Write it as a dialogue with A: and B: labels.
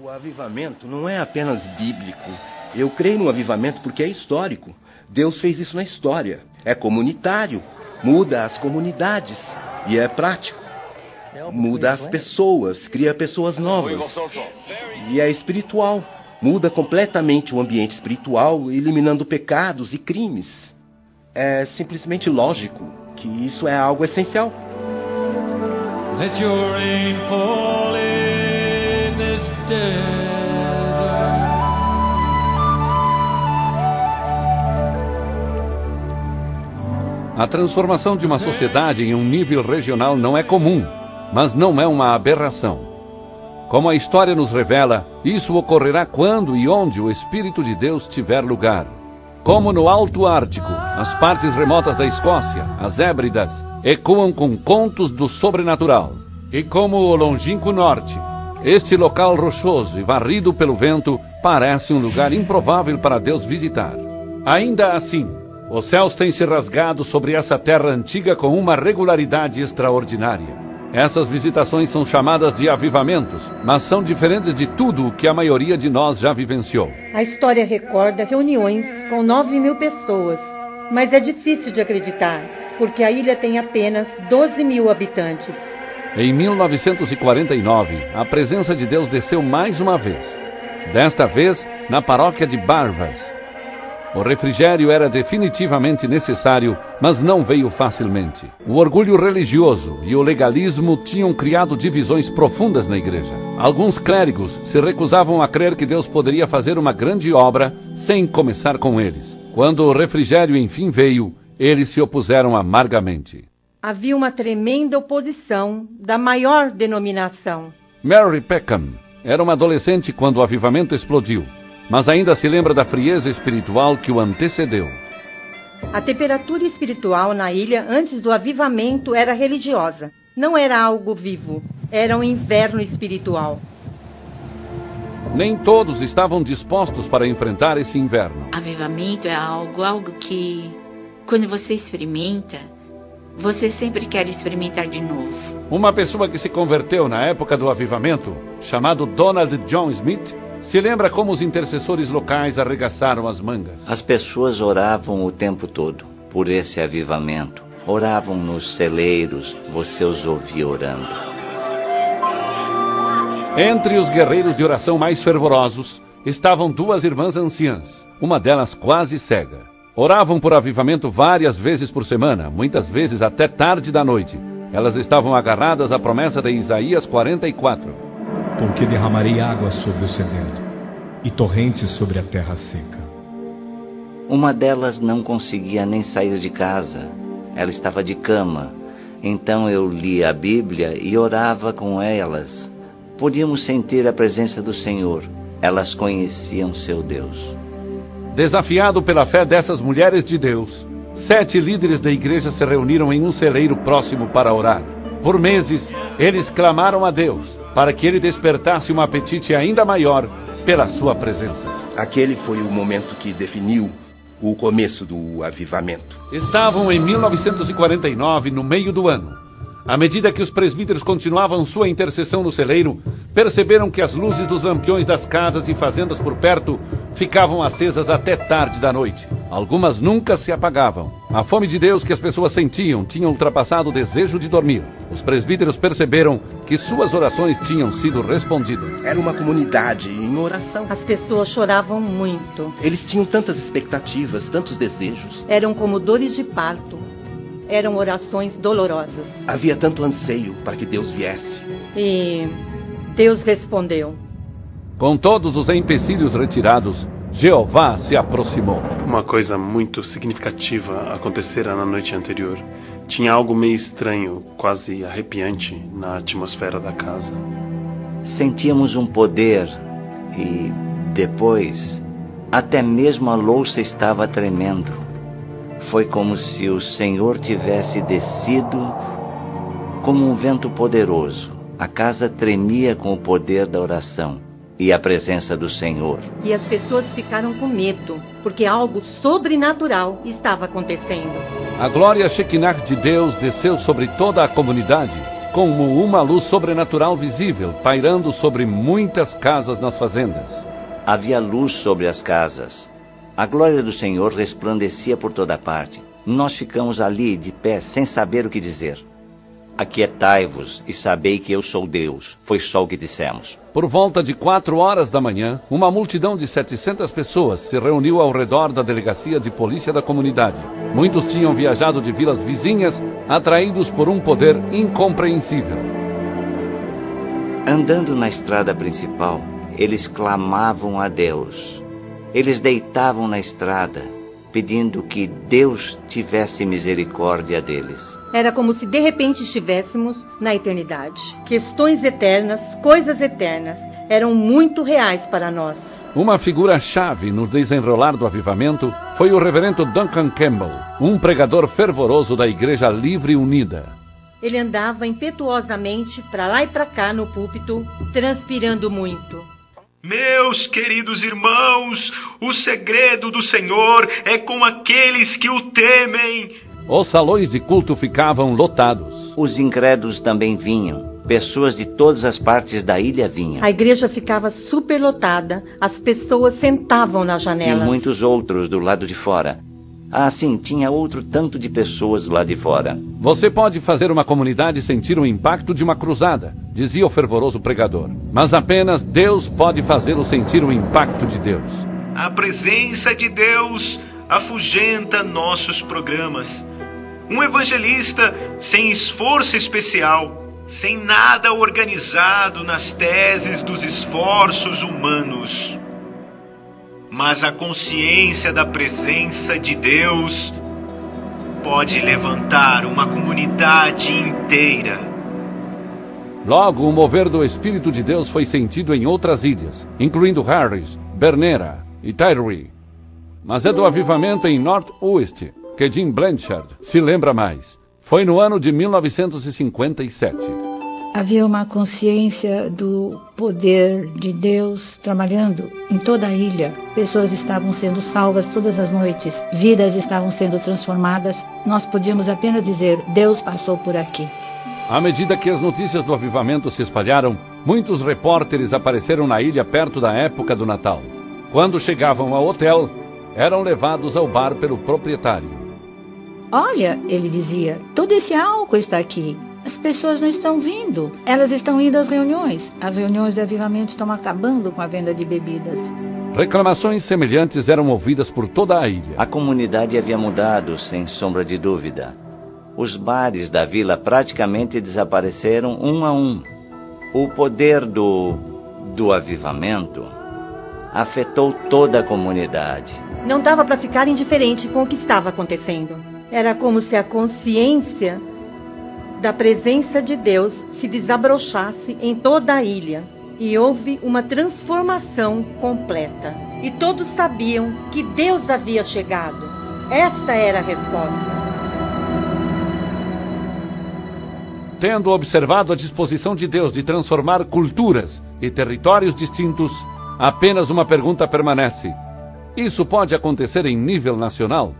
A: O avivamento não é apenas bíblico. Eu creio no avivamento porque é histórico. Deus fez isso na história. É comunitário, muda as comunidades e é prático. Muda as pessoas, cria pessoas novas. E é espiritual. Muda completamente o ambiente espiritual, eliminando pecados e crimes. É simplesmente lógico que isso é algo essencial.
B: Let your rain fall in this desert.
C: A transformação de uma sociedade em um nível regional não é comum, mas não é uma aberração. Como a história nos revela, isso ocorrerá quando e onde o Espírito de Deus tiver lugar. Como no Alto Ártico, as partes remotas da Escócia, as Hébridas, ecoam com contos do sobrenatural. E como o longínquo norte, este local rochoso e varrido pelo vento parece um lugar improvável para Deus visitar. Ainda assim, os céus têm se rasgado sobre essa terra antiga com uma regularidade extraordinária. Essas visitações são chamadas de avivamentos, mas são diferentes de tudo o que a maioria de nós já vivenciou.
D: A história recorda reuniões com 9.000 pessoas, mas é difícil de acreditar, porque a ilha tem apenas 12.000 habitantes.
C: Em 1949, a presença de Deus desceu mais uma vez. Desta vez, na paróquia de Barvas. O refrigério era definitivamente necessário, mas não veio facilmente. O orgulho religioso e o legalismo tinham criado divisões profundas na igreja. Alguns clérigos se recusavam a crer que Deus poderia fazer uma grande obra sem começar com eles. Quando o refrigério enfim veio, eles se opuseram amargamente.
D: Havia uma tremenda oposição da maior denominação.
C: Mary Peckham era uma adolescente quando o avivamento explodiu, mas ainda se lembra da frieza espiritual que o antecedeu.
D: A temperatura espiritual na ilha antes do avivamento era religiosa. Não era algo vivo, era um inverno espiritual.
C: Nem todos estavam dispostos para enfrentar esse inverno.
E: Avivamento é algo que, quando você experimenta, você sempre quer experimentar de novo.
C: Uma pessoa que se converteu na época do avivamento, chamado Donald John Smith, se lembra como os intercessores locais arregaçaram as mangas.
F: As pessoas oravam o tempo todo por esse avivamento. Oravam nos celeiros, você os ouvia orando.
C: Entre os guerreiros de oração mais fervorosos estavam duas irmãs anciãs, uma delas quase cega. Oravam por avivamento várias vezes por semana, muitas vezes até tarde da noite. Elas estavam agarradas à promessa de Isaías 44.
G: Porque derramarei água sobre o sedento e torrentes sobre a terra seca.
F: Uma delas não conseguia nem sair de casa. Ela estava de cama. Então eu lia a Bíblia e orava com elas. Podíamos sentir a presença do Senhor. Elas conheciam seu Deus.
C: Desafiado pela fé dessas mulheres de Deus, 7 líderes da igreja se reuniram em um celeiro próximo para orar. Por meses, eles clamaram a Deus para que ele despertasse um apetite ainda maior pela sua presença.
A: Aquele foi o momento que definiu o começo do avivamento.
C: Estavam em 1949, no meio do ano. À medida que os presbíteros continuavam sua intercessão no celeiro, perceberam que as luzes dos lampiões das casas e fazendas por perto ficavam acesas até tarde da noite. Algumas nunca se apagavam. A fome de Deus que as pessoas sentiam tinha ultrapassado o desejo de dormir. Os presbíteros perceberam que suas orações tinham sido respondidas.
A: Era uma comunidade em oração.
D: As pessoas choravam muito.
A: Eles tinham tantas expectativas, tantos desejos.
D: Eram como dores de parto. Eram orações dolorosas.
A: Havia tanto anseio para que Deus viesse.
D: E Deus respondeu.
C: Com todos os empecilhos retirados, Jeová se aproximou.
H: Uma coisa muito significativa acontecera na noite anterior. Tinha algo meio estranho, quase arrepiante, na atmosfera da casa.
F: Sentíamos um poder e, depois, até mesmo a louça estava tremendo. Foi como se o Senhor tivesse descido como um vento poderoso. A casa tremia com o poder da oração e a presença do Senhor.
D: E as pessoas ficaram com medo, porque algo sobrenatural estava acontecendo.
C: A glória Shekinah de Deus desceu sobre toda a comunidade como uma luz sobrenatural visível, pairando sobre muitas casas nas fazendas.
F: Havia luz sobre as casas. A glória do Senhor resplandecia por toda parte. Nós ficamos ali, de pé, sem saber o que dizer. Aquietai-vos e sabei que eu sou Deus. Foi só o que dissemos.
C: Por volta de 4 horas da manhã, uma multidão de 700 pessoas se reuniu ao redor da delegacia de polícia da comunidade. Muitos tinham viajado de vilas vizinhas, atraídos por um poder incompreensível.
F: Andando na estrada principal, eles clamavam a Deus. Eles deitavam na estrada, pedindo que Deus tivesse misericórdia deles.
D: Era como se de repente estivéssemos na eternidade. Questões eternas, coisas eternas, eram muito reais para nós.
C: Uma figura-chave no desenrolar do avivamento foi o reverendo Duncan Campbell, um pregador fervoroso da Igreja Livre Unida.
D: Ele andava impetuosamente para lá e para cá no púlpito, transpirando muito.
I: Meus queridos irmãos, o segredo do Senhor é com aqueles que o temem.
C: Os salões de culto ficavam lotados.
F: Os incrédulos também vinham. Pessoas de todas as partes da ilha vinham.
D: A igreja ficava superlotada. As pessoas sentavam nas janelas.
F: E muitos outros do lado de fora. Ah, sim, tinha outro tanto de pessoas do lado de fora.
C: Você pode fazer uma comunidade sentir o impacto de uma cruzada, dizia o fervoroso pregador. Mas apenas Deus pode fazê-lo sentir o impacto de Deus.
I: A presença de Deus afugenta nossos programas. Um evangelista sem esforço especial, sem nada organizado nas teses dos esforços humanos. Mas a consciência da presença de Deus pode levantar uma comunidade inteira.
C: Logo, o mover do Espírito de Deus foi sentido em outras ilhas, incluindo Harris, Bernera e Tiree. Mas é do avivamento em North Uist que Jim Blanchard se lembra mais. Foi no ano de 1957.
J: Havia uma consciência do poder de Deus trabalhando em toda a ilha. Pessoas estavam sendo salvas todas as noites. Vidas estavam sendo transformadas. Nós podíamos apenas dizer, Deus passou por aqui.
C: À medida que as notícias do avivamento se espalharam, muitos repórteres apareceram na ilha perto da época do Natal. Quando chegavam ao hotel, eram levados ao bar pelo proprietário.
J: Olha, ele dizia, todo esse álcool está aqui. As pessoas não estão vindo. Elas estão indo às reuniões. As reuniões de avivamento estão acabando com a venda de bebidas.
C: Reclamações semelhantes eram ouvidas por toda a ilha.
F: A comunidade havia mudado, sem sombra de dúvida. Os bares da vila praticamente desapareceram um a um. O poder do avivamento afetou toda a comunidade.
D: Não dava para ficar indiferente com o que estava acontecendo. Era como se a consciência da presença de Deus se desabrochasse em toda a ilha. E houve uma transformação completa. E todos sabiam que Deus havia chegado. Essa era a resposta.
C: Tendo observado a disposição de Deus de transformar culturas e territórios distintos, apenas uma pergunta permanece. Isso pode acontecer em nível nacional?